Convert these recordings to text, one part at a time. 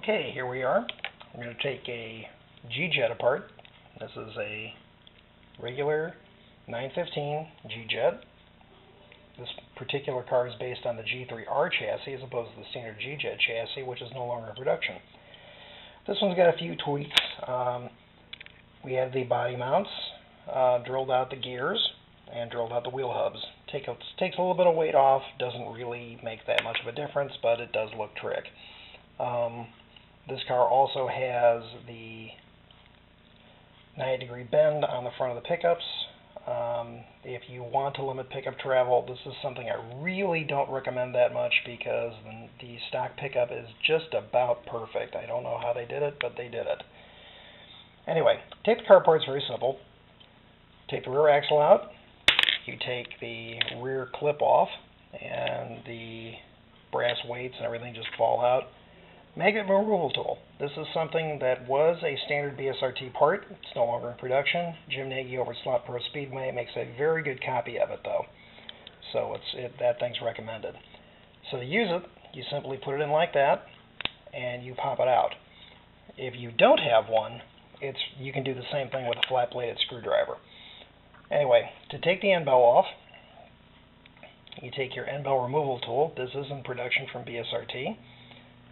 Okay, here we are. We're going to take a G Jet apart. This is a regular 915 G Jet. This particular car is based on the G3R chassis as opposed to the standard G Jet chassis, which is no longer in production. This one's got a few tweaks. We have the body mounts, drilled out the gears, and drilled out the wheel hubs. Takes a little bit of weight off, doesn't really make that much of a difference, but it does look trick. This car also has the 90-degree bend on the front of the pickups. If you want to limit pickup travel, this is something I really don't recommend that much because the stock pickup is just about perfect. I don't know how they did it, but they did it. Anyway, take the car apart. It's very simple. Take the rear axle out. You take the rear clip off, and the brass weights and everything just fall out. Magnet removal tool. This is something that was a standard BSRT part. It's no longer in production. Jim Nagy over at Slot Pro Speedway makes a very good copy of it, though. So that thing's recommended. So to use it, you simply put it in like that, and you pop it out. If you don't have one, you can do the same thing with a flat-bladed screwdriver. Anyway, to take the end bell off, you take your end bell removal tool. This is in production from BSRT.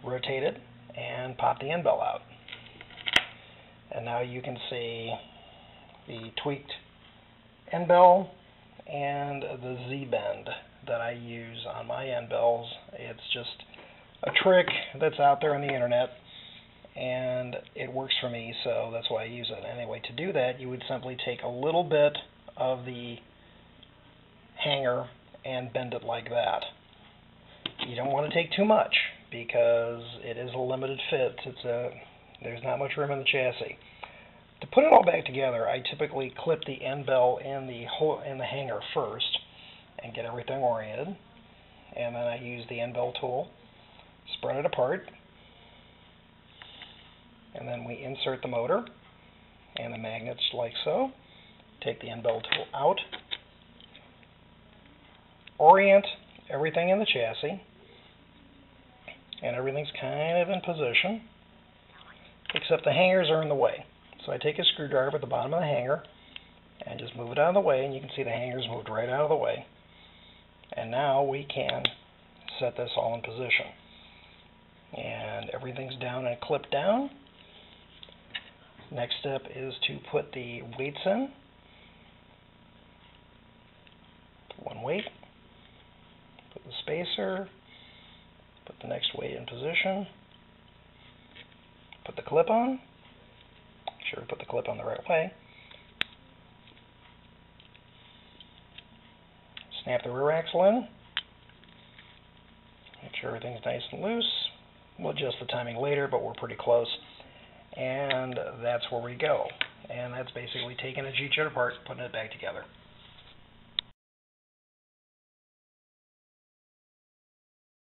Rotate it and pop the end bell out. And now you can see the tweaked end bell and the Z-bend that I use on my end bells. It's just a trick that's out there on the internet, and it works for me, so that's why I use it. Anyway, to do that, you would simply take a little bit of the hanger and bend it like that. You don't want to take too much because it is a limited fit. There's not much room in the chassis. To put it all back together, I typically clip the end bell in the hanger first and get everything oriented, and then I use the end bell tool, spread it apart, and then we insert the motor and the magnets like so. Take the end bell tool out, orient everything in the chassis, and everything's kind of in position, except the hangers are in the way. So I take a screwdriver at the bottom of the hanger and just move it out of the way, and you can see the hangers moved right out of the way. And now we can set this all in position. And everything's down and clipped down. Next step is to put the weights in. Put one weight, put the spacer, put the next weight in position, put the clip on, make sure we put the clip on the right way, snap the rear axle in, make sure everything's nice and loose. We'll adjust the timing later, but we're pretty close, and that's where we go. And that's basically taking a G Jet apart, putting it back together.